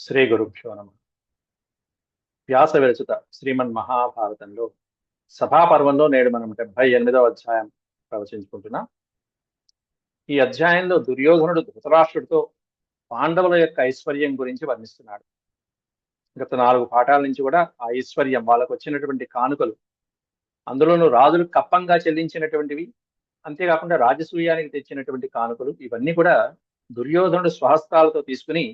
శ్రీ గురుభ్యో నమ. వ్యాస విరచిత శ్రీమన్ మహాభారతంలో సభాపర్వంలో నేడు మనం 78వ అధ్యాయం ప్రవచించుకుంటున్నాం. ఈ అధ్యాయంలో దుర్యోధనుడు ధృతరాష్ట్రుడితో పాండవుల యొక్క ఐశ్వర్యం గురించి వర్ణిస్తున్నాడు. గత 4 పాఠాల నుంచి కూడా ఆ ఐశ్వర్యం, వాళ్ళకు వచ్చినటువంటి కానుకలు, అందులోనూ రాజులు కప్పంగా చెల్లించినటువంటివి, అంతేకాకుండా రాజసూయానికి తెచ్చినటువంటి కానుకలు, ఇవన్నీ కూడా దుర్యోధనుడు స్వహస్తాలతో తీసుకుని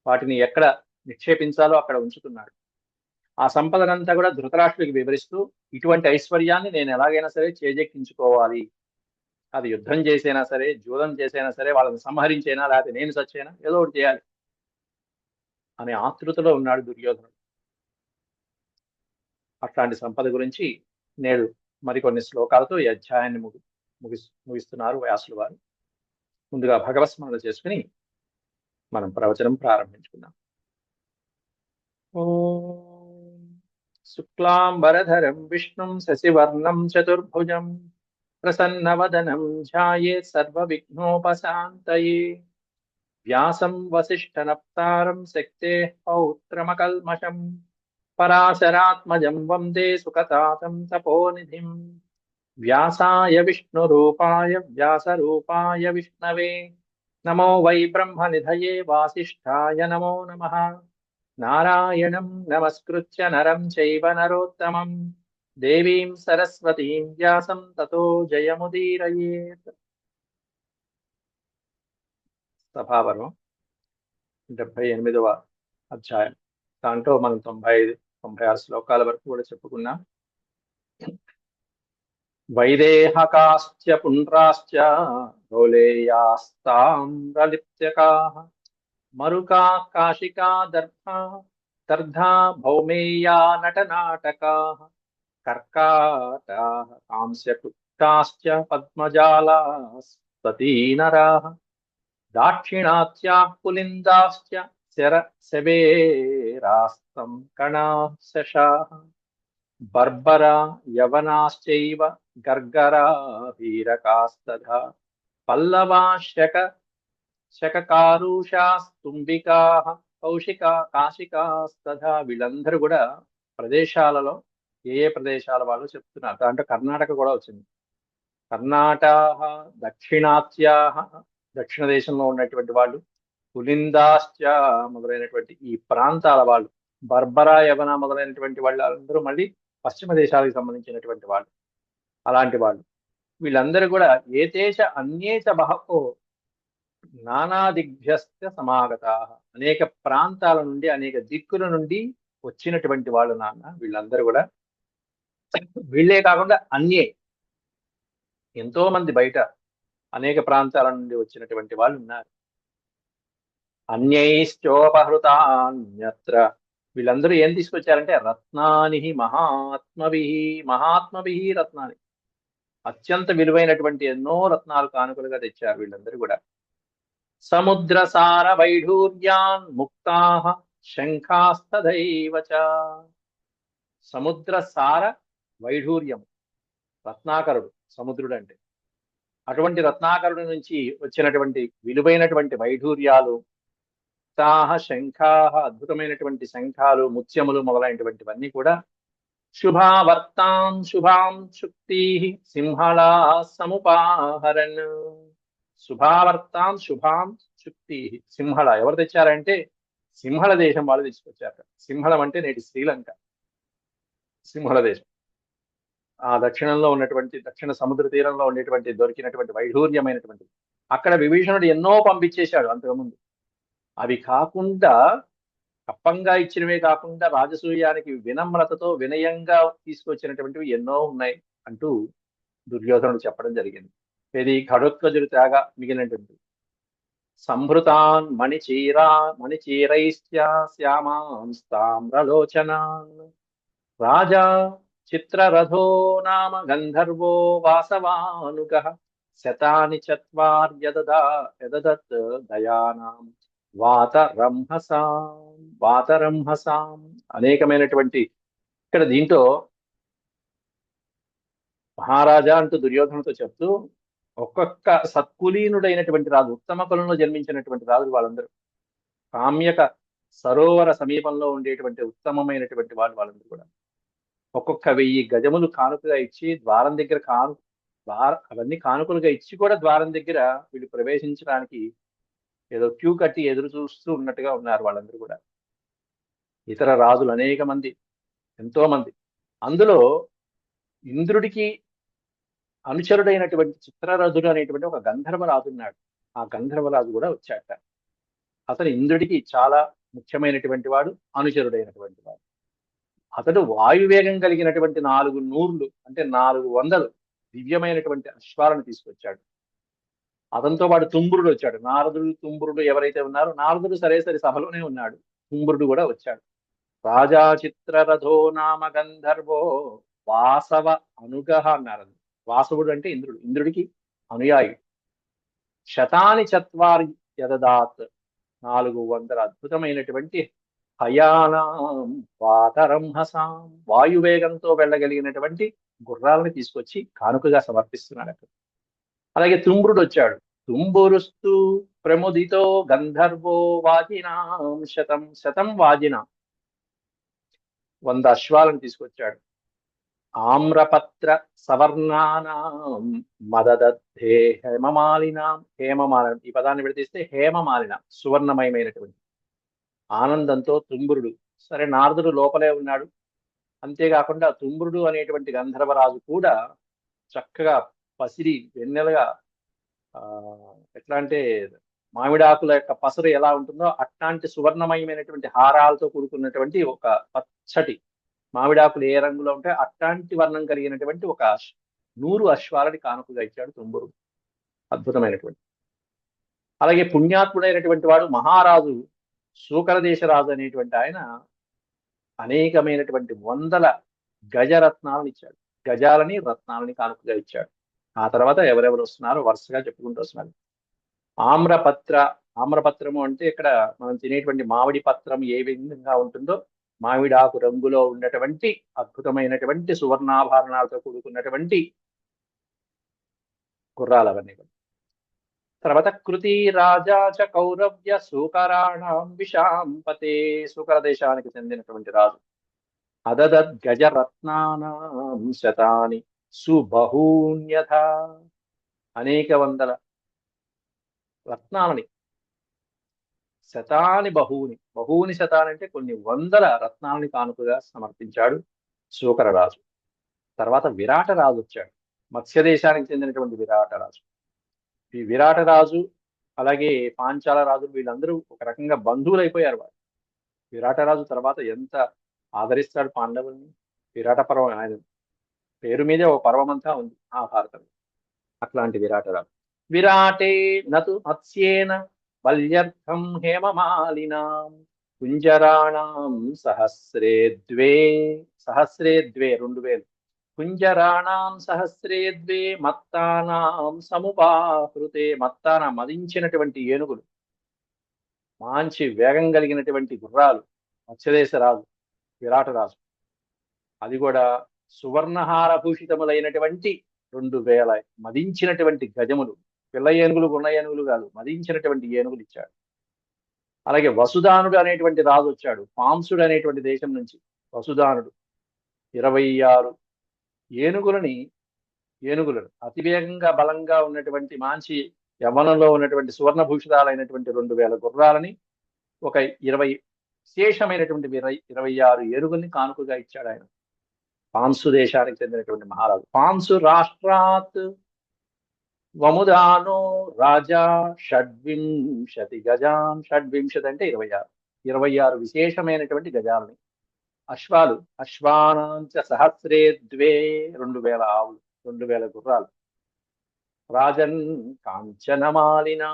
వాటిని ఎక్కడ నిక్షేపించాలో అక్కడ ఉంచుతున్నాడు. ఆ సంపదనంతా కూడా ధృతరాష్ట్రుడికి వివరిస్తూ, ఇటువంటి ఐశ్వర్యాన్ని నేను ఎలాగైనా సరే చేజెక్కించుకోవాలి, అది యుద్ధం చేసైనా సరే, జూదం చేసైనా సరే, వాళ్ళని సంహరించైనా, లేకపోతే నేను సచ్చైనా ఏదో ఒకటి చేయాలి అనే ఆతృతలో ఉన్నాడు దుర్యోధనుడు. అట్లాంటి సంపద గురించి నేడు మరికొన్ని శ్లోకాలతో ఈ అధ్యాయాన్ని ముగిస్తున్నారు వ్యాసులు వారు. ముందుగా భగవత్స్మరణ చేసుకుని మనం ప్రవచనం ప్రారంభించుకుందాం. ఓం శుక్లాంబరధరం విష్ణుం శశివర్ణం చతుర్భుజం ప్రసన్నవదనం ధ్యాయేత్ సర్వవిఘ్నోపశాంతయే. వ్యాసం వసిష్ఠనప్తారం శక్తేః పౌత్రమకల్మషం పరాశరాత్మజం వందే సుఖతాతం తపోనిధిం. వ్యాసాయ విష్ణురూపాయ వ్యాసరూపాయ విష్ణవే నమో వై బ్రహ్మనిధయే వాసిష్ఠాయ నమో నమః. నారాయణం నమస్కృత్య నరం చైవ నరోత్తమం దేవీం సరస్వతీం వ్యాసం తతో జయముదీరయేత్. సభాపర్వం 78వ అధ్యాయం. దాంట్లో మనం 95-96 శ్లోకాల వరకు కూడా చెప్పుకున్నాం. వైదేహకాశ్చ పుండ్రాశ్చ ధోళేయాస్తామ్రలిప్యకాః మరుకా కాశికా దర్ధా భౌమేయా నటనాటకాః కర్కాటాః కాంస్యకుక్తాశ్చ పద్మజాలాస్తతీనరాః దాక్షిణాత్యాః పులిందాశ్చ శవేరాస్తం కణాః శశాః బర్బరా యవనాశ్చైవ గర్గరా వీరకాస్తథా పల్లవా శకకారుషాస్తుంబికాః కౌశికా కాశికాస్తథా. వీళ్ళందరూ కూడా ప్రదేశాలలో ఏ ఏ ప్రదేశాల వాళ్ళు చెప్తున్నారు. దాంట్లో కర్ణాటక కూడా వచ్చింది. కర్ణాటక, దక్షిణాత్యాః దక్షిణ దేశంలో ఉన్నటువంటి వాళ్ళు, పులిందాశ్చ మొదలైనటువంటి ఈ ప్రాంతాల వాళ్ళు, బర్బరా యవన మొదలైనటువంటి వాళ్ళందరూ మళ్ళీ పశ్చిమ దేశాలకు సంబంధించినటువంటి వాళ్ళు. అలాంటి వాళ్ళు వీళ్ళందరూ కూడా ఏతేష అన్యేచ బహవో నానాదిగ్భ్యశ్చ సమాగతాః, అనేక ప్రాంతాల నుండి, అనేక దిక్కుల నుండి వచ్చినటువంటి వాళ్ళు నాన్న. వీళ్ళందరూ కూడా వీళ్ళే కాకుండా అన్యే, ఎంతో మంది బయట అనేక ప్రాంతాల నుండి వచ్చినటువంటి వాళ్ళు ఉన్నారు. అన్యైశ్చోపహృతాన్యత్ర, వీళ్ళందరూ ఏం తీసుకొచ్చారంటే రత్నాని మహాత్మభి రత్నాని, అత్యంత విలువైనటువంటి ఎన్నో రత్నాలు కానుకలుగా తెచ్చారు వీళ్ళందరూ కూడా. సముద్రసార వైఢూర్యాన్ ముక్తాః శంఖాస్తథైవ చ. సముద్రసార వైఢూర్యం, రత్నాకరుడు సముద్రుడు అంటే, అటువంటి రత్నాకరుడు నుంచి వచ్చినటువంటి విలువైనటువంటి వైఢూర్యాలు, తాహ శంఖాహ అద్భుతమైనటువంటి శంఖాలు, ముత్యములు మొదలైనటువంటివన్నీ కూడా. శుభావర్తాం శుభాం చుక్తి సింహళా సముపాహరన్. శుభావర్తాం శుభాం చుక్తి సింహళ ఎవరు తెచ్చారంటే సింహళ దేశం వాళ్ళు తీసుకొచ్చారు. సింహళం అంటే నేటి శ్రీలంక, సింహళ దేశం. ఆ దక్షిణంలో ఉన్నటువంటి, దక్షిణ సముద్ర తీరంలో ఉండేటువంటి దొరికినటువంటి వైఢూర్యమైనటువంటి, అక్కడ విభీషణుడు ఎన్నో పంపించేశాడు అంతకుముందు. అవి కాకుండా, కప్పంగా ఇచ్చినవే కాకుండా రాజసూయానికి వినమ్రతతో వినయంగా తీసుకొచ్చినటువంటివి ఎన్నో ఉన్నాయి అంటూ దుర్యోధనుడు చెప్పడం జరిగింది. ఇది ఘటోత్కజుడు త్యాగ మిగిలినటువంటి సంభృతాన్ మణిచీరైశ్చ శ్యామాంస్తామ్రలోచనాన్ రాజా చిత్రరథో నామ గంధర్వో వాసవానుగః శతాని చత్వార్యదదత్ దయానాం వాతరంహసాం. అనేకమైనటువంటి, ఇక్కడ దీంట్లో మహారాజా అంటూ దుర్యోధనుతో చెప్తూ, ఒక్కొక్క సత్కులీనుడైనటువంటి రాజు, ఉత్తమ కులంలో జన్మించినటువంటి రాజులు వాళ్ళందరూ, కామ్యక సరోవర సమీపంలో ఉండేటువంటి ఉత్తమమైనటువంటి వాళ్ళందరూ కూడా ఒక్కొక్క 1000 గజములు కానుకగా ఇచ్చి ద్వారం దగ్గర అవన్నీ కానుకలుగా ఇచ్చి కూడా ద్వారం దగ్గర వీళ్ళు ప్రవేశించడానికి ఏదో క్యూ కట్టి ఎదురు చూస్తూ ఉన్నట్టుగా ఉన్నారు వాళ్ళందరూ కూడా. ఇతర రాజులు అనేక మంది, ఎంతో మంది. అందులో ఇంద్రుడికి అనుచరుడైనటువంటి చిత్రరథుడు అనేటువంటి ఒక గంధర్వరాజు ఉన్నాడు. ఆ గంధర్వరాజు కూడా వచ్చాట. అతను ఇంద్రుడికి చాలా ముఖ్యమైనటువంటి వాడు, అనుచరుడైనటువంటి వాడు. అతడు వాయువేగం కలిగినటువంటి 4 నూర్లు అంటే 400 దివ్యమైనటువంటి అశ్వాలను తీసుకొచ్చాడు. అతనితో పాటు తుంబురుడు వచ్చాడు. నారదుడు, తుంబురుడు ఎవరైతే ఉన్నారో, నారదుడు సరే సభలోనే ఉన్నాడు. తుంబురుడు కూడా వచ్చాడు. రాజా చిత్రరథో నామ గంధర్వో వాసవ అనుగహ అన్నారు. వాసవుడు అంటే ఇంద్రుడు, ఇంద్రుడికి అనుయాయి. శతాని చత్వారి యదదాత్ 400 అద్భుతమైనటువంటి హయానాం వాతరంహసాం వాయువేగంతో వెళ్ళగలిగినటువంటి గుర్రాలను తీసుకొచ్చి కానుకగా సమర్పిస్తున్నాడు అక్కడ. అలాగే తుంబురుడు వచ్చాడు. తుంబురుస్తు ప్రముదితో గంధర్వో వాజినాం శతం శతం వాజినా 100 అశ్వాలను తీసుకొచ్చాడు. ఆమ్రపత్ర సవర్ణానాం మదదద్ధే హేమమాలినాం హేమమాలినం ఈ పదాన్ని విడదీస్తే హేమమాలిన సువర్ణమయమైనటువంటి ఆనందంతో తుంబురుడు సరే నారదుడు లోపలే ఉన్నాడు. అంతేకాకుండా తుంబురుడు అనేటువంటి గంధర్వరాజు కూడా చక్కగా పసిరి వెన్నెలగా ఎట్లా అంటే మామిడాకుల యొక్క పసరు ఎలా ఉంటుందో అట్లాంటి సువర్ణమయమైనటువంటి హారాలతో కూడుకున్నటువంటి ఒక పచ్చటి మామిడాకులు ఏ రంగులో ఉంటే అట్లాంటి వర్ణం కలిగినటువంటి ఒక 100 అశ్వాలని కానుకగా ఇచ్చాడు తుంబురుడు. అద్భుతమైనటువంటి. అలాగే పుణ్యాత్ముడైనటువంటి వాడు మహారాజు శూకరదేశరాజు అనేటువంటి ఆయన అనేకమైనటువంటి 100 గజరత్నాలను ఇచ్చాడు. గజాలని రత్నాలని కానుకగా ఇచ్చాడు. ఆ తర్వాత ఎవరెవరు వస్తున్నారో వరుసగా చెప్పుకుంటూ వస్తున్నారు. ఆమ్రపత్రము అంటే ఇక్కడ మనం తినేటువంటి మామిడి పత్రం ఏ విధంగా ఉంటుందో మామిడాకు రంగులో ఉన్నటువంటి అద్భుతమైనటువంటి సువర్ణాభరణాలతో కూడుకున్నటువంటి గుర్రాలు అవన్నీ. తర్వాత కృతి రాజా చ కౌరవ్య సూకరాణం విశాంపతే సూకర దేశానికి చెందినటువంటి రాజు. అదదద్ గజరత్నానాం శతాని సుబహూన్యథ అనేక 100 రత్నాలని శతాని బహూని శతాని అంటే కొన్ని 100 రత్నాలని కానుకగా సమర్పించాడు శూకరరాజు. తర్వాత విరాటరాజు వచ్చాడు. మత్స్య దేశానికి చెందినటువంటి విరాటరాజు. ఈ విరాటరాజు అలాగే పాంచాల రాజు వీళ్ళందరూ ఒక రకంగా బంధువులు అయిపోయారు. వారు విరాటరాజు తర్వాత ఎంత ఆదరిస్తాడు పాండవుల్ని. విరాట పర్వం ఆయన పేరు మీదే ఒక పర్వం అంతా ఉంది ఆ భారతంలో. అట్లాంటి విరాటరాజు. విరాటే నతు మత్స్యేన బల్యర్థం హేమమాలినాం కుంజరాణం సహస్రే ద్వే 2000 కుంజరాణం సహస్రే ద్వే మత్తానాం సముపాహృతే మత్తాన మదించినటువంటి ఏనుగులు మంచి వేగం కలిగినటువంటి గుర్రాలు మత్స్యదేశ రాజు విరాటరాజు. అది కూడా సువర్ణహార భూషితములైనటువంటి 2000 మదించినటువంటి గజములు పిల్ల ఏనుగులు గుణ ఏనుగులు కాదు మదించినటువంటి ఏనుగులు ఇచ్చాడు. అలాగే వసుదానుడు అనేటువంటి రాజు వచ్చాడు. పాంసుడు అనేటువంటి దేశం నుంచి వసుదానుడు 26 ఏనుగులను అతివేగంగా బలంగా ఉన్నటువంటి మంచి యవ్వనంలో ఉన్నటువంటి సువర్ణభూషితాలైనటువంటి 2000 గుర్రాలని ఒక 20 విశేషమైనటువంటి 26 ఏనుగుల్ని కానుకగా ఇచ్చాడు ఆయన. పాంసు దేశానికి చెందినటువంటి మహారాజు. పాంసు రాష్ట్రాత్ వముదానో రాజా 26 గజాన్ 26 అంటే 26 విశేషమైనటువంటి గజాలని అశ్వానాంచ సహస్రే ద్వే 2000 ఆవులు 2000 గుర్రాలు. రాజన్ కాంచనమాలిన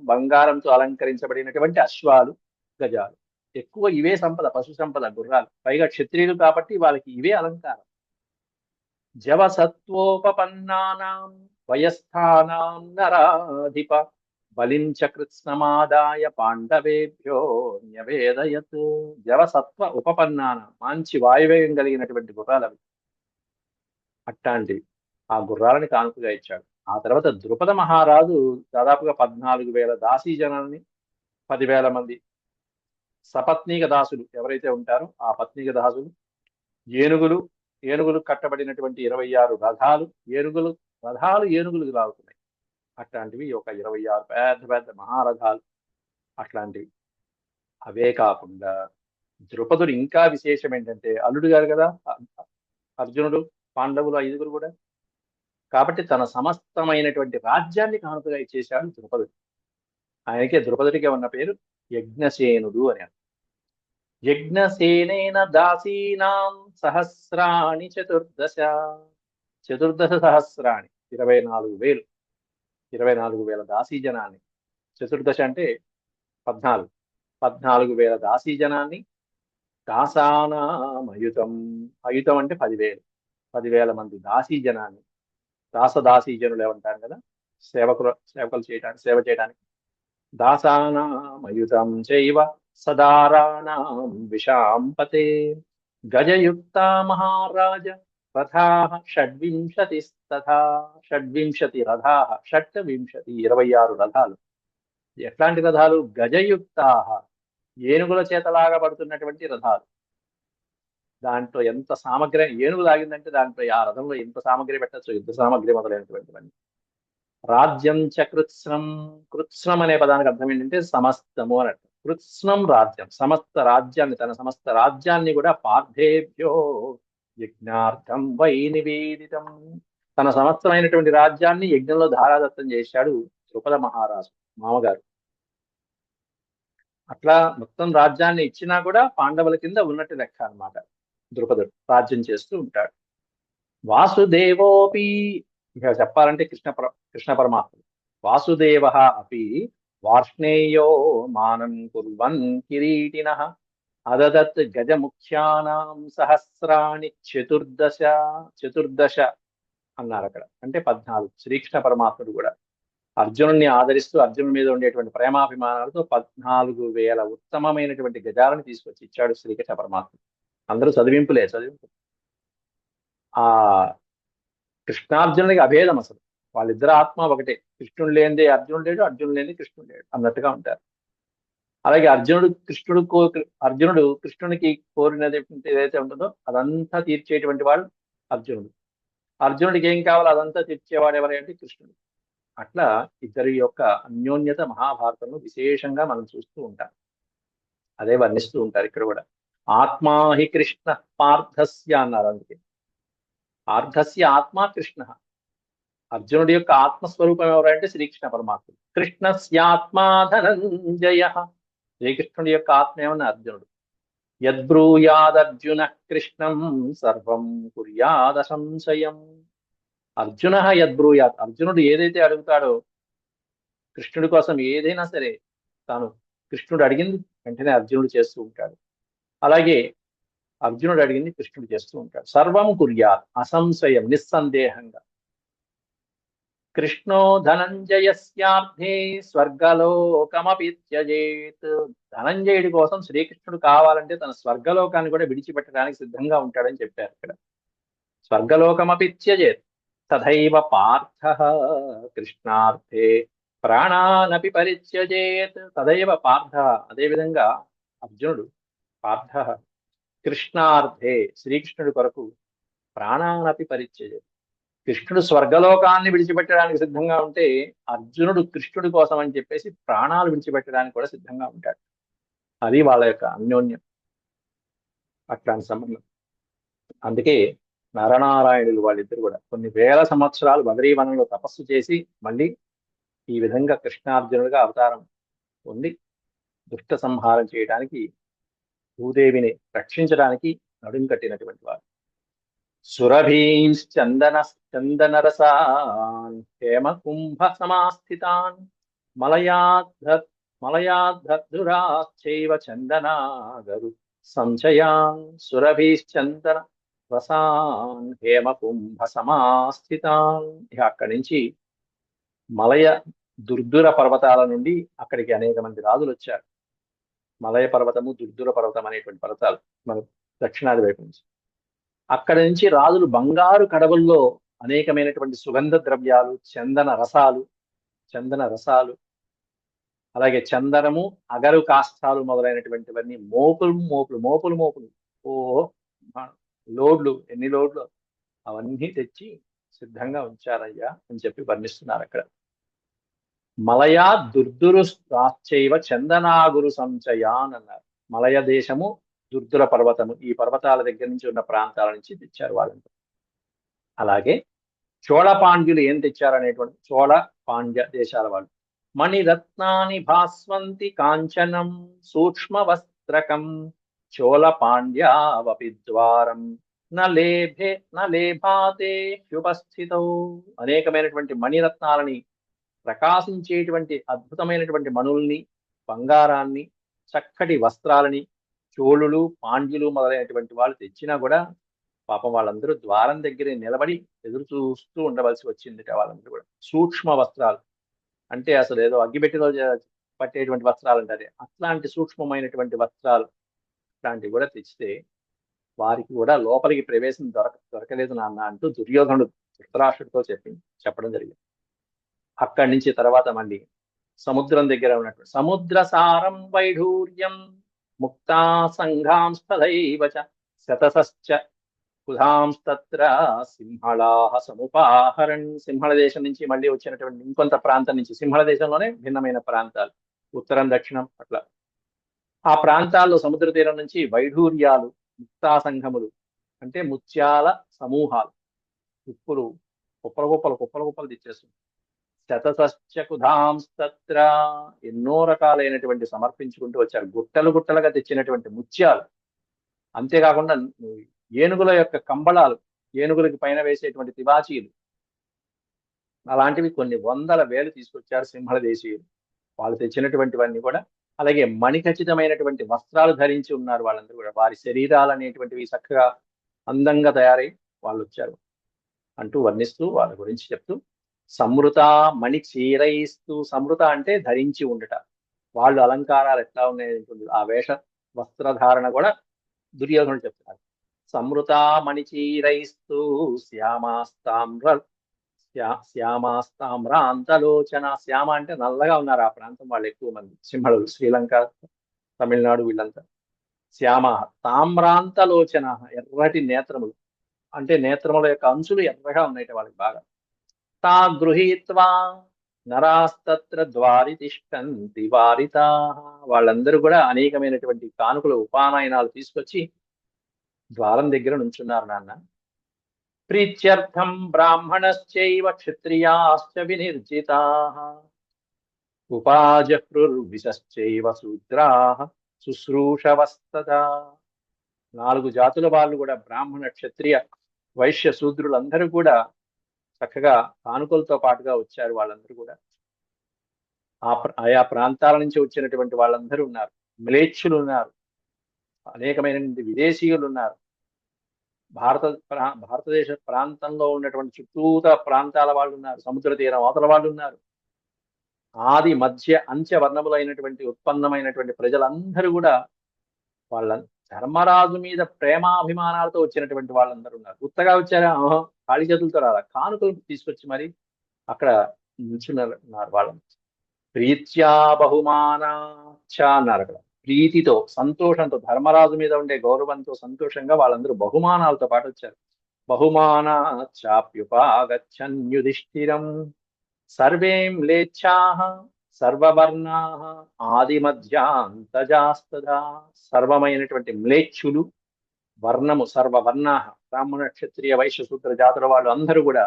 బంగారంతో అలంకరించబడినటువంటి అశ్వాలు గజాలు. ఎక్కువ ఇవే సంపద పశు సంపద గుర్రాలు. పైగా క్షత్రియులు కాబట్టి వాళ్ళకి ఇవే అలంకారం. జవసత్వోపపన్నానాం వయస్థానాం నరాధిప బలించ కృత్స్నమాదాయ పాండవేభ్యో న్యవేదయత్. జవసత్వ ఉపపన్నాన మంచి వాయువేగం కలిగినటువంటి గుర్రాలు అవి. అట్లాంటివి ఆ గుర్రాలని కానుకగా ఇచ్చాడు. ఆ తర్వాత ద్రుపద మహారాజు దాదాపుగా 14,000 దాసీ జనాల్ని 10,000 మంది సపత్నీక దాసులు ఎవరైతే ఉంటారో ఆ పత్నీక దాసులు, ఏనుగులు, ఏనుగులు కట్టబడినటువంటి 26 రథాలు, ఏనుగులు లాగుతున్నాయి. అట్లాంటివి ఒక 26 పెద్ద పెద్ద మహారథాలు అట్లాంటివి. అవే కాకుండా ద్రుపదుడు ఇంకా విశేషం ఏంటంటే అల్లుడు గారు కదా అర్జునుడు, పాండవులు 5గురు కూడా. కాబట్టి తన సమస్తమైనటువంటి రాజ్యాన్ని కానుకగా ఇచ్చేశాడు ద్రుపదుడు. ఆయనకే ద్రుపదుడికే ఉన్న పేరు యజ్ఞసేనుడు అని. యజ్ఞసేనేన దాసీనాం సహస్రాణి చతుర్దశ. చతుర్దశ సహస్రాణి 24,000. 24,000 దాసీజనాన్ని. చతుర్దశ అంటే 14. 14,000 దాసీజనాన్ని. దాసానామయుతం. అయుతం అంటే 10,000. 10,000 మంది దాసీజనాన్ని. దాసదాసీజనులు ఏమంటారు కదా, సేవకులు చేయడానికి, సేవ చేయడానికి. దాసానామయుతం చైవ సదారాణాం విశాంపతే. గజయుక్త మహారాజ రథాః షడ్వింశతిస్తథా. 26 రథాః. 26 రథాలు. ఎట్లాంటి రథాలు? గజయుక్తాః. ఏనుగుల చేతలాగా పడుతున్నటువంటి రథాలు. దాంట్లో ఎంత సామగ్రి, ఏనుగు లాగిందంటే దాంట్లో ఆ రథంలో ఎంత సామగ్రి పెట్టచ్చు, యుద్ధ సామగ్రి మొదలైనటువంటివన్నీ. రాజ్యం చ కృత్స్నం. కృత్స్నం అనే పదానికి అర్థం ఏంటంటే సమస్తము అన్నట్టు. కృత్స్నం రాజ్యం, సమస్త రాజ్యాన్ని, తన సమస్త రాజ్యాన్ని కూడా పార్థేభ్యో యజ్ఞార్థం వై నివేదితం. తన సమస్తమైనటువంటి రాజ్యాన్ని యజ్ఞంలో ధారాదత్తం చేశాడు ద్రుపద మహారాజు, మామగారు. అట్లా మొత్తం రాజ్యాన్ని ఇచ్చినా కూడా పాండవుల కింద ఉన్నట్టు లెక్క అన్నమాట. ద్రుపదుడు రాజ్యం చేస్తూ ఉంటాడు. వాసుదేవోపి, ఇక చెప్పాలంటే కృష్ణ పరమాత్ముడు. వాసుదేవ అపి వార్ష్ణేయో మానం కుర్వన్ కిరీటినః అదదత్ గజముఖ్యానాం సహస్రాణి చతుర్దశ. చతుర్దశ అన్నారు అక్కడ, అంటే 14. శ్రీకృష్ణ పరమాత్ముడు కూడా అర్జునుడిని ఆదరిస్తూ అర్జునుడి మీద ఉండేటువంటి ప్రేమాభిమానాలతో 14,000 ఉత్తమమైనటువంటి గజాలను తీసుకొచ్చి ఇచ్చాడు శ్రీకృష్ణ పరమాత్ముడు. అందరూ చదివింపులే. ఆ కృష్ణార్జునుడికి అభేదం అసలు. వాళ్ళిద్దరు ఆత్మ ఒకటే. కృష్ణుడు లేనిదే అర్జునుడు లేడు, అర్జునుడు లేనిదే కృష్ణుడు లేడు అన్నట్టుగా ఉంటారు. అలాగే అర్జునుడు కృష్ణునికి కోరినది ఏదైతే ఉంటుందో అదంతా తీర్చేటువంటి వాడు అర్జునుడు. అర్జునుడికి ఏం కావాలో అదంతా తీర్చేవాడు ఎవరంటే కృష్ణుడు. అట్లా ఇద్దరి యొక్క అన్యోన్యత మహాభారతంలో విశేషంగా మనం చూస్తూ ఉంటాం. అదే వర్ణిస్తూ ఉంటారు ఇక్కడ కూడా. ఆత్మా హి కృష్ణ పార్థస్య అన్నారు. అందుకే పార్థస్య ఆత్మా కృష్ణ. అర్జునుడి యొక్క ఆత్మస్వరూపం ఎవరంటే శ్రీకృష్ణ పరమాత్ముడు. కృష్ణస్యాత్మా ధనంజయ. శ్రీకృష్ణుడి యొక్క ఆత్మ ఏమన్నా అర్జునుడు. యద్బ్రూయాదర్జున కృష్ణం సర్వం కుర్యాద సంశయం. అర్జున యద్బ్రూయాత్. అర్జునుడు ఏదైతే అడుగుతాడో కృష్ణుడి కోసం ఏదైనా సరే తాను కృష్ణుడు అడిగింది వెంటనే అర్జునుడు చేస్తూ ఉంటాడు. అలాగే అర్జునుడు అడిగింది కృష్ణుడు చేస్తూ ఉంటాడు. సర్వం కుర్యాత్ అసంశయం, నిస్సందేహంగా. కృష్ణో ధనంజయస్యార్థే స్వర్గలోకమపి త్యజేత్. ధనంజయుడి కోసం శ్రీకృష్ణుడు కావాలంటే తన స్వర్గలోకాన్ని కూడా విడిచిపెట్టడానికి సిద్ధంగా ఉంటాడని చెప్పారు ఇక్కడ. స్వర్గలోకమపి త్యజేత్. తథైవ పార్థ కృష్ణార్థే ప్రాణానపి పరిత్యజేత్. తదైవ పార్థ. అదేవిధంగా అర్జునుడు, పార్థ కృష్ణార్థే శ్రీకృష్ణుడి కొరకు ప్రాణానపి పరిత్యజేత్. కృష్ణుడు స్వర్గలోకాన్ని విడిచిపెట్టడానికి సిద్ధంగా ఉంటే అర్జునుడు కృష్ణుడి కోసం అని చెప్పేసి ప్రాణాలు విడిచిపెట్టడానికి కూడా సిద్ధంగా ఉంటాడు. అది వాళ్ళ యొక్క అన్యోన్యం, అట్లాంటి సంబంధం. అందుకే నరనారాయణులు వాళ్ళిద్దరు కూడా కొన్ని వేల సంవత్సరాలు బదరీవనంలో తపస్సు చేసి మళ్ళీ ఈ విధంగా కృష్ణార్జునుడిగా అవతారం పొంది దుష్ట సంహారం చేయడానికి, భూదేవిని రక్షించడానికి నడుం కట్టినటువంటి వారు. చందనరసాన్ హేమకుంభ సమాస్థితాన్ మలయాద్ధురాశ్చైవ చందనాగరు సంచయాన్. సురభీశ్చందన రసాన్ హేమకుంభ సమాస్థితాన్. ఇక అక్కడి నుంచి మలయ దుర్దుర పర్వతాల నుండి అక్కడికి అనేక మంది రాజులు వచ్చారు. మలయ పర్వతము, దుర్దుర పర్వతం అనేటువంటి పర్వతాలు మన దక్షిణాది వైపు నుంచి. అక్కడి నుంచి రాజులు బంగారు కడవల్లో అనేకమైనటువంటి సుగంధ ద్రవ్యాలు, చందన రసాలు అలాగే చందనము, అగరు కాష్టాలు మొదలైనటువంటివన్నీ మోపులు మోపులు మోపులు మోపులు, ఓ లోడ్లు, ఎన్ని లోడ్లు అవన్నీ తెచ్చి సిద్ధంగా ఉంచారయ్యా అని చెప్పి వర్ణిస్తున్నారు అక్కడ. మలయా దుర్దురు రాశ్చైవ చందనాగురు సంచయాన్ అన్నారు. మలయ దేశము, దుర్దుర పర్వతము, ఈ పర్వతాల దగ్గర నుంచి ఉన్న ప్రాంతాల నుంచి తెచ్చారు వాళ్ళంతా. అలాగే చోళ పాండ్యులు ఏం తెచ్చారనేటువంటి, చోళ పాండ్య దేశాల వాళ్ళు మణిరత్నాని భాస్వంతి కాంచనం సూక్ష్మ వస్త్రకం చోళ పాండ్యావపి ద్వారం నలేభాతే హ్యుపస్థితౌ. అనేకమైనటువంటి మణిరత్నాలని, ప్రకాశించేటువంటి అద్భుతమైనటువంటి మణుల్ని, బంగారాన్ని, చక్కటి వస్త్రాలని చోళులు, పాండ్యులు మొదలైనటువంటి వాళ్ళు తెచ్చినా కూడా పాపం వాళ్ళందరూ ద్వారం దగ్గర నిలబడి ఎదురు చూస్తూ ఉండవలసి వచ్చింది. వాళ్ళందరూ కూడా సూక్ష్మ వస్త్రాలు అంటే అసలు ఏదో అగ్గిపెట్టిలో పట్టేటువంటి వస్త్రాలు అంటారు, అట్లాంటి సూక్ష్మమైనటువంటి వస్త్రాలు లాంటివి కూడా తెచ్చితే వారికి కూడా లోపలికి ప్రవేశం దొరకలేదు నాన్న అంటూ దుర్యోధనుడు ధృతరాష్ట్రుడితో చెప్పడం జరిగింది. అక్కడి నుంచి తర్వాత మళ్ళీ సముద్రం దగ్గర ఉన్నటువంటి సముద్ర సారం వైఢూర్యం ముక్తా సంఘాంస్తదైవ శతసశ్చ కుధాంస్తత్ర సింహళాహ సముపాహరణ్. సింహళ దేశం నుంచి మళ్ళీ వచ్చినటువంటి ఇంకొంత ప్రాంతం నుంచి, సింహళ దేశంలోనే భిన్నమైన ప్రాంతాలు ఉత్తరం దక్షిణం అట్లా, ఆ ప్రాంతాల్లో సముద్ర తీరం నుంచి వైఢూర్యాలు, ముక్తా సంఘములు అంటే ముత్యాల సమూహాలు, కుప్పలు కుప్పల కుప్పలు కుప్పల కుప్పలు తెచ్చేస్తుంది. శతసశ్చ కుధాంస్తత్ర, ఎన్నో రకాలైనటువంటి సమర్పించుకుంటూ వచ్చారు, గుట్టలు గుట్టలుగా తెచ్చినటువంటి ముత్యాలు. అంతేకాకుండా ఏనుగుల యొక్క కంబళాలు, ఏనుగులకి పైన వేసేటువంటి తివాచీలు, అలాంటివి కొన్ని వందల వేలు తీసుకొచ్చారు సింహళ దేశీయులు. వాళ్ళు తెచ్చినటువంటివన్నీ కూడా. అలాగే మణిఖచ్చితమైనటువంటి వస్త్రాలు ధరించి ఉన్నారు వాళ్ళందరూ కూడా. వారి శరీరాలు అనేటువంటివి చక్కగా అందంగా తయారై వాళ్ళు వచ్చారు అంటూ వర్ణిస్తూ వాళ్ళ గురించి చెప్తూ, సమృత మణి చీరైస్తూ, సమృత అంటే ధరించి ఉండట, వాళ్ళు అలంకారాలు ఎట్లా ఉన్నాయి, ఆ వేష వస్త్రధారణ కూడా దుర్యోధనుడు చెప్తున్నారు. సమృత మణిచీరైస్తూ శ్యామాస్తామ్రాంతలోచన. శ్యామ అంటే నల్లగా ఉన్నారు ఆ ప్రాంతం వాళ్ళు ఎక్కువ మంది, సింహళులు, శ్రీలంక, తమిళనాడు వీళ్ళంతా. శ్యామ తామ్రాంతలోచన, ఎర్రటి నేత్రములు, అంటే నేత్రముల యొక్క అంచులు ఎర్రగా ఉన్నాయి వాళ్ళకి బాగా. తా గృహీత్వా నరాస్తత్ర ద్వారి తిష్టంతి వారితా. వాళ్ళందరూ కూడా అనేకమైనటువంటి కానుకలు, ఉపానయనాలు తీసుకొచ్చి ద్వారం దగ్గర నుంచున్నారు నాన్న. ప్రీత్యర్థం బ్రాహ్మణశ్చైవ క్షత్రియాశ్చ వినిర్జితాః ఉపాజహృర్విశశ్చైవ శూద్రాః శుశ్రూషవస్తదా. 4 జాతుల వాళ్ళు కూడా, బ్రాహ్మణ, క్షత్రియ, వైశ్య, శూద్రులందరూ కూడా చక్కగా కానుకలతో పాటుగా వచ్చారు. వాళ్ళందరూ కూడా ఆయా ప్రాంతాల నుంచి వచ్చినటువంటి వాళ్ళందరూ ఉన్నారు. మ్లేచ్చులు ఉన్నారు, అనేకమైనటువంటి విదేశీయులు ఉన్నారు, భారతదేశ ప్రాంతంలో ఉన్నటువంటి చుట్టూత ప్రాంతాల వాళ్ళు ఉన్నారు, సముద్ర తీరం అవతల వాళ్ళు ఉన్నారు. ఆది మధ్య అంత్య వర్ణములైనటువంటి ఉత్పన్నమైనటువంటి ప్రజలందరూ కూడా వాళ్ళ ధర్మరాజు మీద ప్రేమాభిమానాలతో వచ్చినటువంటి వాళ్ళందరూ ఉన్నారు. ఉత్తగా వచ్చారా, ఖాళీ చేతులతో రాలా, కానుకలు తీసుకొచ్చి మరి అక్కడ నిల్చున్నారు వాళ్ళని. ప్రీత్యా బహుమానాచ అన్నారు అక్కడ. ప్రీతితో, సంతోషంతో, ధర్మరాజు మీద ఉండే గౌరవంతో సంతోషంగా వాళ్ళందరూ బహుమానాలతో పాటు వచ్చారు. బహుమానాచాప్యుపాగచ్చన్ యుధిష్ఠిరం సర్వే మ్లేచ్ఛాః సర్వవర్ణాః ఆదిమధ్యాంతజాస్తదా. సర్వమైనటువంటి మ్లేచ్ఛులు, వర్ణము సర్వవర్ణాః, బ్రాహ్మణ, క్షత్రియ, వైశ్య, శూద్ర జాతుల వాళ్ళు అందరూ కూడా,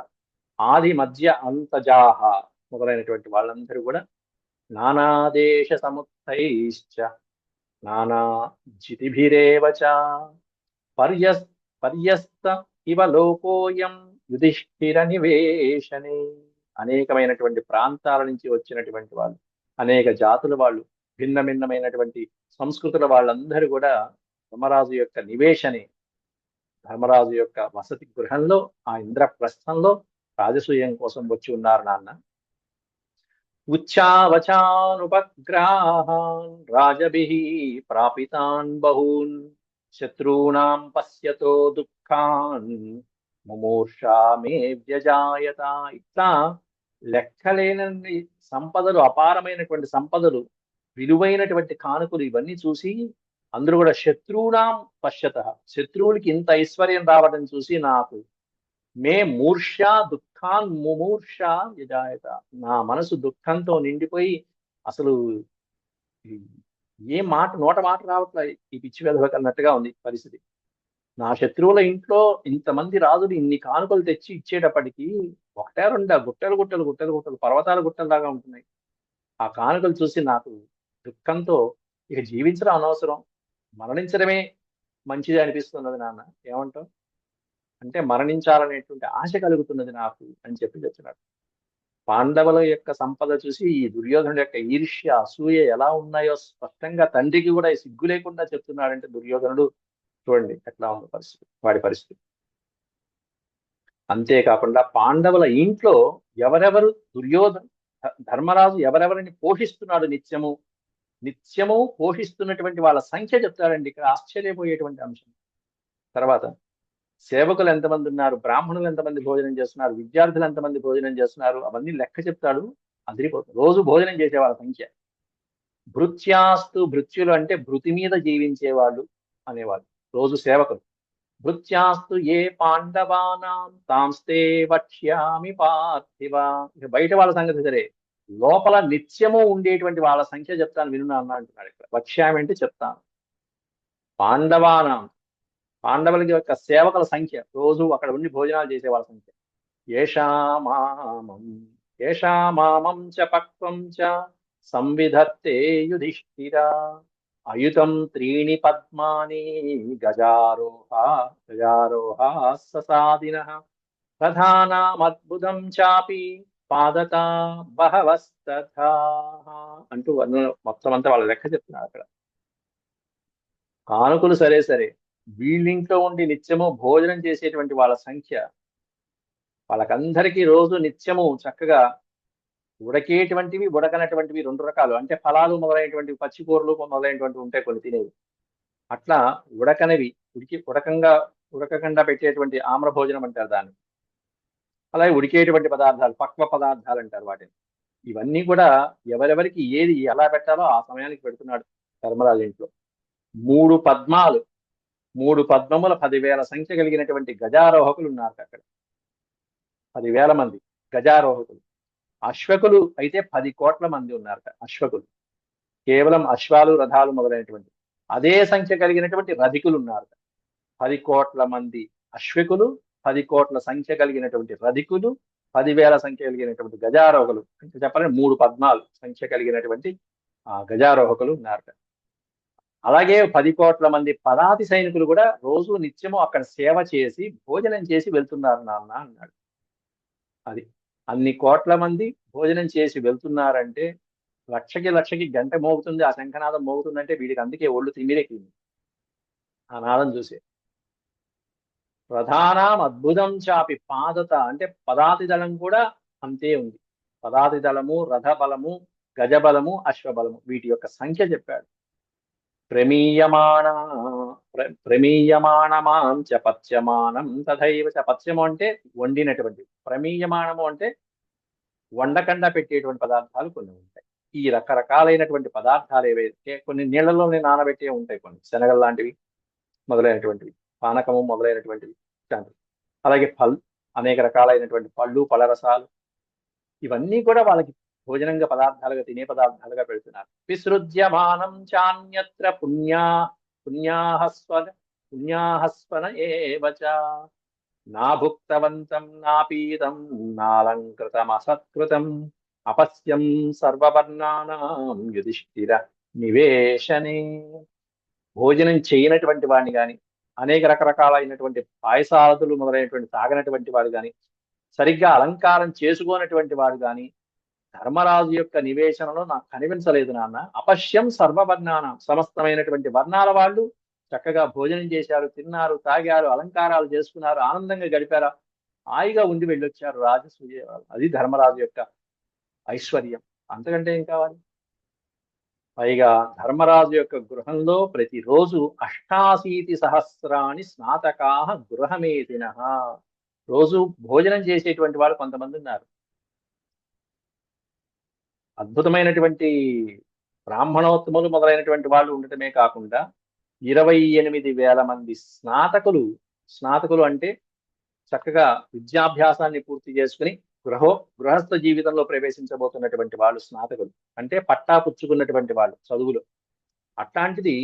ఆది మధ్య అంతజాహ మొదలైనటువంటి వాళ్ళందరూ కూడా, నానాదేశ సముత్తైశ్చ నానా జితిభిరేవ చ పర్యస్త ఇవ లోకోయం యుధిష్ఠిర నివేశనే. అనేకమైనటువంటి ప్రాంతాల నుంచి వచ్చినటువంటి వాళ్ళు, అనేక జాతుల వాళ్ళు, భిన్న భిన్నమైనటువంటి సంస్కృతుల వాళ్ళందరూ కూడా ధర్మరాజు యొక్క నివేశనే, ధర్మరాజు యొక్క వసతి గృహంలో, ఆ ఇంద్రప్రస్థంలో రాజసూయం కోసం వచ్చి ఉన్నారు నాన్న. ఉచ్చావచానుపగ్రాహాన్ రాజభిః ప్రాపితాన్ బహూన్ శత్రూణాం పశ్యతో దుఃఖాన్ ముమూర్షా మే వ్యజాయత. ఇట్లా లెక్కలేనన్ని సంపదలు, అపారమైనటువంటి సంపదలు, విలువైనటువంటి కానుకలు ఇవన్నీ చూసి అందరూ కూడా శత్రువునాం పశ్యత, శత్రువులకి ఇంత ఐశ్వర్యం రావడం చూసి నాకు మే మూర్ఛ దుఃఖాన్ ముమూర్ఛ విజాయత, నా మనసు దుఃఖంతో నిండిపోయి అసలు ఏ మాట నోట మాట రావట్లే, ఈ పిచ్చి వెధవకు అన్నట్టుగా ఉంది పరిస్థితి. నా శత్రువుల ఇంట్లో ఇంతమంది రాజులు ఇన్ని కానుకలు తెచ్చి ఇచ్చేటప్పటికి ఒకటే రెండా గుట్టలు గుట్టలు గుట్టలు గుట్టలు పర్వతాల గుట్టల్లాగా ఉంటున్నాయి. ఆ కానుకలు చూసి నాకు దుఃఖంతో ఇక జీవించడం అనవసరం, మరణించడమే మంచిది అనిపిస్తున్నది నాన్న. ఏమంటావు? అంటే మరణించాలనేటువంటి ఆశ కలుగుతున్నది నాకు అని చెప్పి చెప్తున్నాడు. పాండవుల యొక్క సంపద చూసి ఈ దుర్యోధనుడు యొక్క ఈర్ష్య, అసూయ ఎలా ఉన్నాయో స్పష్టంగా తండ్రికి కూడా సిగ్గు లేకుండా చెప్తున్నాడంటే దుర్యోధనుడు చూడండి ఎట్లా ఉంది పరిస్థితి, వాడి పరిస్థితి. అంతేకాకుండా పాండవుల ఇంట్లో ఎవరెవరు ధర్మరాజు ఎవరెవరిని పోషిస్తున్నాడు నిత్యము, నిత్యము పోషిస్తున్నటువంటి వాళ్ళ సంఖ్య చెప్తాడండి ఇక్కడ, ఆశ్చర్యపోయేటువంటి అంశం. తర్వాత సేవకులు ఎంతమంది ఉన్నారు, బ్రాహ్మణులు ఎంతమంది భోజనం చేస్తున్నారు, విద్యార్థులు ఎంతమంది భోజనం చేస్తున్నారు, అవన్నీ లెక్క చెప్తాడు. అదిరిపోతుంది రోజు భోజనం చేసే వాళ్ళ సంఖ్య. భృత్యాస్తు, భృత్యులు అంటే భృతి మీద జీవించే వాళ్ళు అనేవాళ్ళు రోజు సేవకులు. భృత్యాస్తు ఏ పాండవానాం తాంస్తే వక్ష్యామి పార్థివ, ఇక బయట వాళ్ళ సంగతి సరే, లోపల నిత్యము ఉండేటువంటి వాళ్ళ సంఖ్య చెప్తాను విను నాన్న అంటున్నాడు ఇక్కడ. వక్ష్యామి అంటే చెప్తాను. పాండవానాం, పాండవుల యొక్క సేవకుల సంఖ్య, రోజు అక్కడ ఉండి భోజనాలు చేసే వాళ్ళ సంఖ్య. ఏషామామం, ఏషామామం చ పక్వం చ సంవిధత్తే యుధిష్ఠిర, అయుతం త్రీణి పద్మాని గజారోహా ససాదినః ప్రధానామద్భుతం చాపి పాదత బహవస్తథా అంటూ మొత్తం అంతా వాళ్ళ లెక్క చెప్తున్నారు అక్కడ. కానుకలు సరే సరే, వీళ్ళింట్లో ఉండి నిత్యము భోజనం చేసేటువంటి వాళ్ళ సంఖ్య, వాళ్ళకందరికీ రోజు నిత్యము చక్కగా ఉడకేటువంటివి ఉడకనటువంటివి రెండు రకాలు, అంటే ఫలాలు మొదలైనటువంటివి, పచ్చికూరలు మొదలైనటువంటివి ఉంటాయి కొన్ని తినేవి. అట్లా ఉడకనివి, ఉడకకుండా పెట్టేటువంటి ఆమ్ర భోజనం అంటారు దాన్ని. అలాగే ఉడికేటువంటి పదార్థాలు పక్వ పదార్థాలు అంటారు వాటిని. ఇవన్నీ కూడా ఎవరెవరికి ఏది ఎలా పెట్టాలో ఆ సమయానికి పెడుతున్నాడు ధర్మరాజు ఇంట్లో. 3 పద్మముల 10,000 సంఖ్య కలిగినటువంటి గజారోహకులు ఉన్నారు అక్కడ. 10,000 మంది గజారోహకులు. అశ్వకులు అయితే 10 కోట్ల మంది ఉన్నారు అశ్వకులు, కేవలం అశ్వాలు రథాలు మొదలైనటువంటి. అదే సంఖ్య కలిగినటువంటి రధికులు ఉన్నారు. 10 కోట్ల మంది అశ్వకులు, 10 కోట్ల సంఖ్య కలిగినటువంటి రధికులు, 10,000 సంఖ్య కలిగినటువంటి గజారోహకులు, అంటే చెప్పాలంటే 3 పద్మాలు సంఖ్య కలిగినటువంటి ఆ గజారోహకులు ఉన్నారు. అలాగే 10 కోట్ల మంది పదాతి సైనికులు కూడా రోజు నిత్యము అక్కడ సేవ చేసి భోజనం చేసి వెళ్తున్నారు నాన్న అన్నాడు. అది అన్ని కోట్ల మంది భోజనం చేసి వెళ్తున్నారంటే లక్షకి గంట మోగుతుంది, ఆ శంఖనాదం మోగుతుందంటే వీడికి అందుకే ఒళ్ళు తిమ్మిరెక్కింది ఆ నాదం చూసే. ప్రధానం అద్భుతం చాపి పాదత, అంటే పదాతి దళం కూడా అంతే ఉంది. పదాతి దళము, రథ బలము, గజబలము, అశ్వబలము, వీటి యొక్క సంఖ్య చెప్పాడు. ప్రమీయమాణమాం చ పత్యమానం తథైవ చ, పత్యము అంటే వండినటువంటి, ప్రమీయమాణము అంటే వండకుండా పెట్టేటువంటి పదార్థాలు కొన్ని ఉంటాయి. ఈ రకరకాలైనటువంటి పదార్థాలు ఏవైతే కొన్ని నీళ్లలోనే నానబెట్టే ఉంటాయి, కొన్ని శనగలు లాంటివి మొదలైనటువంటివి, పానకము మొదలైనటువంటివి, అలాగే అనేక రకాలైనటువంటి పళ్ళు పళ్ళరసాలు, ఇవన్నీ కూడా వాళ్ళకి భోజనంగా పదార్థాలుగా తినే పదార్థాలుగా పెడుతున్నారు. విసృజ్యమానం చాన్యత్ర పుణ్యాహస్వన ఏవచ నాభుక్తవంతం నాపీతం నాలంకృతం అసత్కృతం అపస్యం సర్వవర్ణానాం యుధిష్ఠిర నివేశనే. భోజనం చేయనటువంటి వాడిని కానీ, అనేక రకరకాలైనటువంటి పాయసాదులు మొదలైనటువంటి తాగనటువంటి వాడు కానీ, సరిగ్గా అలంకారం చేసుకోనటువంటి వాడు కానీ ధర్మరాజు యొక్క నివేశనలో నాకు కనిపించలేదు నాన్న. అపశ్యం సర్వవర్ణానం, సమస్తమైనటువంటి వర్ణాల వాళ్ళు చక్కగా భోజనం చేశారు, తిన్నారు, తాగారు, అలంకారాలు చేసుకున్నారు, ఆనందంగా గడిపారా, హాయిగా ఉండి వెళ్ళొచ్చారు రాజసూయ. అది ధర్మరాజు యొక్క ఐశ్వర్యం, అంతకంటే ఏం కావాలి. పైగా ధర్మరాజు యొక్క గృహంలో ప్రతిరోజు 88 సహస్రాణి స్నాతకా గృహమేతిన, రోజు భోజనం చేసేటువంటి వాళ్ళు కొంతమంది ఉన్నారు. అద్భుతమైనటువంటి బ్రాహ్మణోత్తములు మొదలైనటువంటి వాళ్ళు ఉండటమే కాకుండా 28,000 మంది స్నాతకులు అంటే చక్కగా విద్యాభ్యాసాన్ని పూర్తి చేసుకుని గృహస్థ జీవితంలో ప్రవేశించబోతున్నటువంటి వాళ్ళు స్నాతకులు అంటే పట్టా పుచ్చుకున్నటువంటి వాళ్ళు చదువులు. అట్లాంటిది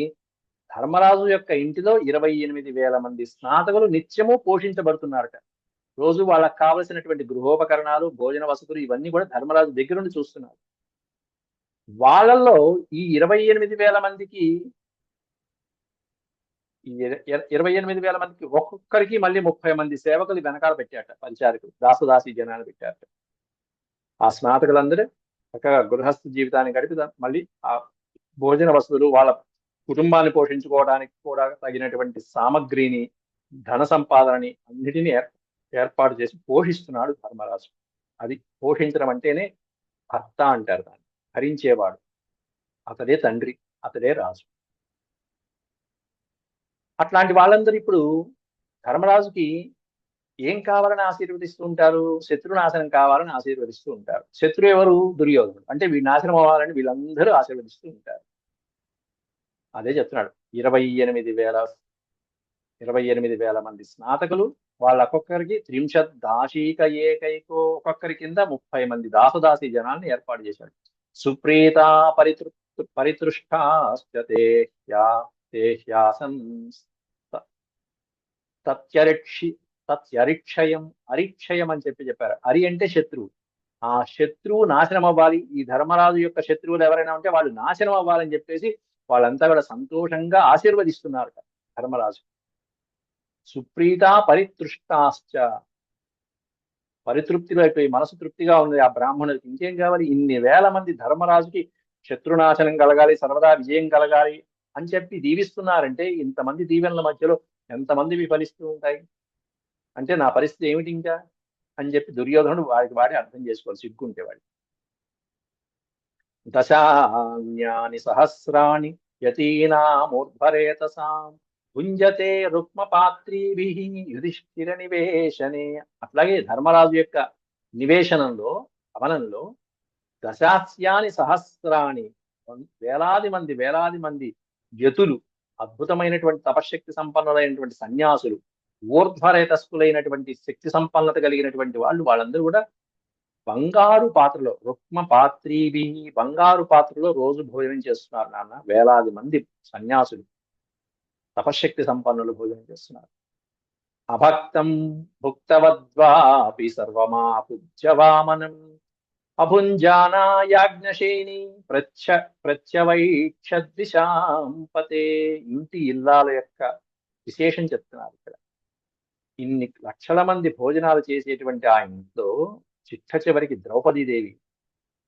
ధర్మరాజు యొక్క ఇంటిలో 28,000 మంది స్నాతకులు నిత్యము పోషించబడుతున్నారట. రోజు వాళ్ళకి కావలసినటువంటి గృహోపకరణాలు, భోజన వసతులు ఇవన్నీ కూడా ధర్మరాజు దగ్గరుండి చూస్తున్నారు. వాళ్ళల్లో ఈ 28,000 మందికి 28,000 మందికి ఒక్కొక్కరికి మళ్ళీ 30 మంది సేవకులు వెనకాల పెట్టాట, పరిచారకులు, దాసదాసి జనాన్ని పెట్టారట. ఆ స్నాతకులందరూ చక్కగా గృహస్థ జీవితాన్ని గడిపి మళ్ళీ ఆ భోజన వసతులు, వాళ్ళ కుటుంబాన్ని పోషించుకోవడానికి కూడా తగినటువంటి సామగ్రిని, ధన సంపాదనని అన్నిటినీ ఏర్పాటు చేసి పోషిస్తున్నాడు ధర్మరాజు. అది పోషించడం అంటేనే భర్త అంటారు, దాన్ని భరించేవాడు. అతడే తండ్రి, అతడే రాజు. అట్లాంటి వాళ్ళందరూ ఇప్పుడు ధర్మరాజుకి ఏం కావాలని ఆశీర్వదిస్తూ ఉంటారు? శత్రునాశనం కావాలని ఆశీర్వదిస్తూ ఉంటారు. శత్రువు ఎవరు? దుర్యోధనుడు. అంటే వీడు నాశనం అవ్వాలని వీళ్ళందరూ ఆశీర్వదిస్తూ ఉంటారు. అదే చెప్తున్నాడు. 28,000 మంది స్నాతకులు, వాళ్ళొక్కొక్కరికి 30 దాశీక ఏకైకో, ఒక్కొక్కరి కింద 30 మంది దాసదాసి జనాల్ని ఏర్పాటు చేశాడు. సుప్రీత పరితృష్టాశ్చతే తత్యరిక్షయం అని చెప్పారు. అరి అంటే శత్రువు. ఆ శత్రువు నాశనం అవ్వాలి. ఈ ధర్మరాజు యొక్క శత్రువులు ఎవరైనా ఉంటే వాళ్ళు నాశనం అవ్వాలని చెప్పేసి వాళ్ళంతా కూడా సంతోషంగా ఆశీర్వదిస్తున్నారు ధర్మరాజు. సుప్రీత పరితృష్టాశ్చ, పరితృప్తిలో అయిపోయి మనసు తృప్తిగా ఉంది ఆ బ్రాహ్మణుడికి. ఇంకేం కావాలి? ఇన్ని వేల మంది ధర్మరాజుకి శత్రునాశనం కలగాలి, సర్వదా విజయం కలగాలి అని చెప్పి దీవిస్తున్నారంటే ఇంతమంది దీవెనల మధ్యలో ఎంతమంది విఫలిస్తూ ఉంటాయి అంటే నా పరిస్థితి ఏమిటి ఇంకా అని చెప్పి దుర్యోధనుడు వాడి అర్థం చేసుకోవాలి, సిగ్గుంటే వాడి. దశాన్యాని సహస్రాణి యతీనామూర్ధ్వరేతసాం భుంజతే రుక్మపాత్రీభిః యుధిష్ఠిర నివేశనే. అట్లాగే ధర్మరాజు యొక్క నివేశనంలో, భవనంలో దశాస్యాని సహస్రాణి, వేలాది మంది యతులు, అద్భుతమైనటువంటి తపశక్తి సంపన్నులైనటువంటి సన్యాసులు, ఊర్ధ్వరేతస్కులైనటువంటి శక్తి సంపన్నత కలిగినటువంటి వాళ్ళందరూ కూడా బంగారు పాత్రలో, రుక్మ పాత్రీవి, బంగారు పాత్రలో రోజు భోజనం చేస్తున్నారు నాన్న. వేలాది మంది సన్యాసులు, తపశక్తి సంపన్నులు భోజనం చేస్తున్నారు. అభక్తం భుక్తవద్వాపి సర్వమాపుజ్యవామనం అభుంజానాయాజ్ఞశేని ప్రత్యవైక్షద్విషాంపతే. ఇంటి ఇల్లాల యొక్క విశేషం చెప్తున్నారు ఇక్కడ. ఇన్ని లక్షల మంది భోజనాలు చేసేటువంటి ఆ ఇంట్లో చిట్ట చివరికి ద్రౌపదీదేవి,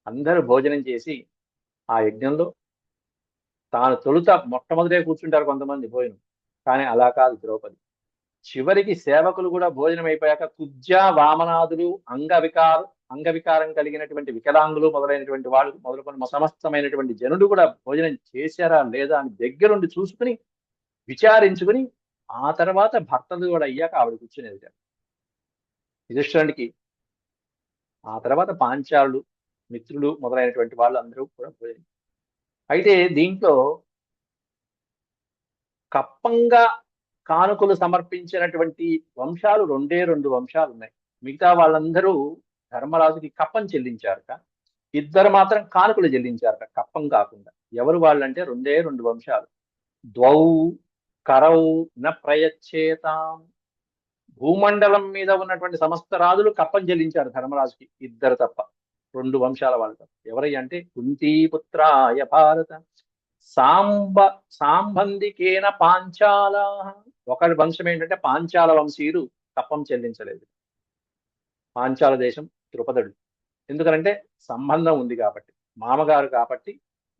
అందరూ భోజనం చేసి ఆ యజ్ఞంలో తాను మొట్టమొదటే కూర్చుంటారు కొంతమంది భోజనం, కానీ అలా కాదు ద్రౌపది. చివరికి సేవకులు కూడా భోజనం అయిపోయాక కుజ్జా వామనాదులు, అంగవికారం కలిగినటువంటి వికలాంగులు మొదలైనటువంటి వాళ్ళు మొదలుకొని సమస్తమైనటువంటి జనులు కూడా భోజనం చేశారా లేదా అని దగ్గరుండి చూసుకుని విచారించుకుని ఆ తర్వాత భర్తలు కూడా అయ్యాక ఆవిడ కూర్చునేది యుధిష్ఠిరునికి. ఆ తర్వాత పాంచాలు, మిత్రులు మొదలైనటువంటి వాళ్ళు అందరూ కూడా భోజనం. అయితే దీంట్లో కప్పంగా కానుకలు సమర్పించినటువంటి వంశాలు 2 వంశాలు ఉన్నాయి. మిగతా వాళ్ళందరూ ధర్మరాజుకి కప్పం చెల్లించారట, ఇద్దరు మాత్రం కానుకలు చెల్లించారట కప్పం కాకుండా. ఎవరు వాళ్ళంటే 2 వంశాలు. ద్వౌ కరౌ న ప్రయచ్చేతాం. భూమండలం మీద ఉన్నటువంటి సమస్త రాజులు కప్పం చెల్లించారు ధర్మరాజుకి, ఇద్దరు తప్ప, 2 వంశాల వాళ్ళు తప్ప. ఎవరై అంటే కుంతీపుత్రాయ భారత సాంబంధికేన పాంచాల. ఒకరి వంశం ఏంటంటే పాంచాల వంశీయులు కప్పం చెల్లించలేదు. పాంచాల దేశం ద్రుపదుడు. ఎందుకనంటే సంబంధం ఉంది కాబట్టి, మామగారు కాబట్టి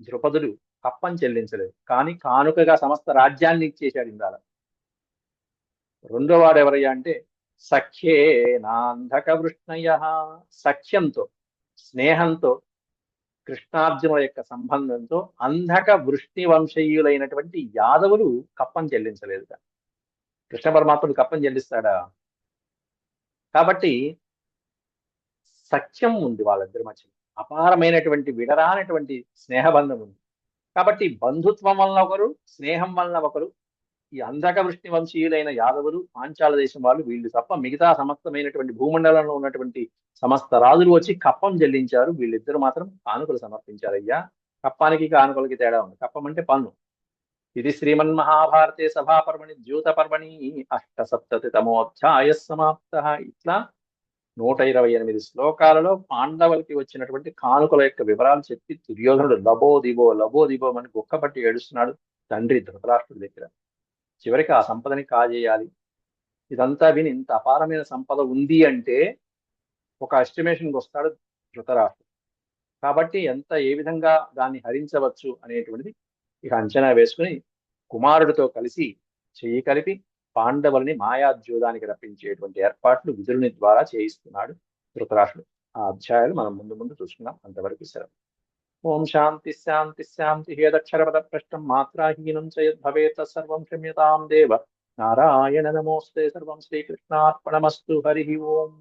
ద్రుపదుడు కప్పం చెల్లించలేదు. కానీ కానుకగా సమస్త రాజ్యాన్ని ఇచ్చేశాడు ఇందాల. రెండో వాడు ఎవరయ్యా అంటే సఖ్యేనాంధక వృష్ణయ. సఖ్యంతో, స్నేహంతో, కృష్ణార్జునుల యొక్క సంబంధంతో అంధక వృష్ణి వంశీయులైనటువంటి యాదవులు కప్పం చెల్లించలేదు. కృష్ణ పరమాత్ముడు కప్పం చెల్లిస్తాడా? కాబట్టి సఖ్యం ఉంది వాళ్ళిద్దరి మధ్య. అపారమైనటువంటి విడరానటువంటి స్నేహబంధం ఉంది. కాబట్టి బంధుత్వం వలన ఒకరు, స్నేహం వలన ఒకరు, ఈ అంధక వృష్టి వంశీయులైన యాదవులు, పాంచాల దేశం వాళ్ళు, వీళ్ళు తప్ప మిగతా సమస్తమైనటువంటి భూమండలంలో ఉన్నటువంటి సమస్త రాజులు వచ్చి కప్పం చెల్లించారు. వీళ్ళిద్దరు మాత్రం కానుకలు సమర్పించారయ్యా. కప్పానికి కానుకలకి తేడా ఉంది. కప్పం అంటే పన్ను. ఇది శ్రీమన్మహాభారతే సభాపర్వణి ద్యూతపర్వణి అష్టసప్తతితమోధ్యాయ సమాప్త. ఇట్లా 128 శ్లోకాలలో పాండవులకి వచ్చినటువంటి కానుకల యొక్క వివరాలు చెప్పి దుర్యోధనుడు లబోదిబో లబోదిబో అని గుక్కపట్టి ఏడుస్తున్నాడు తండ్రి ధృతరాష్ట్రుడి దగ్గర. చివరికి ఆ సంపదని కాజేయాలి. ఇదంతా విని ఇంత అపారమైన సంపద ఉంది అంటే ఒక ఎస్టిమేషన్కి వస్తాడు ధృతరాష్ట్రుడు. కాబట్టి ఏ విధంగా దాన్ని హరించవచ్చు అనేటువంటిది ఇక అంచనా వేసుకుని కుమారుడితో కలిసి చెయ్యి కలిపి పాండవుల్ని మాయాద్యూదానికి రప్పించేటువంటి ఏర్పాట్లు విదురుని ద్వారా చేయిస్తున్నాడు ధృతరాష్ట్రుడు. ఆ అధ్యాయాలు మనం ముందు ముందు చూసుకున్నాం. అంతవరకు సెలవు. ఓం శాంతి శాంతి శాంతి. హేదక్షరపద ప్రశ్నం మాత్రాహీనం భవేత్ సర్వం క్షమ్యతాం దేవ. నారాయణ నమోస్తే. సర్వం శ్రీకృష్ణార్పణమస్తు. హరి ఓం.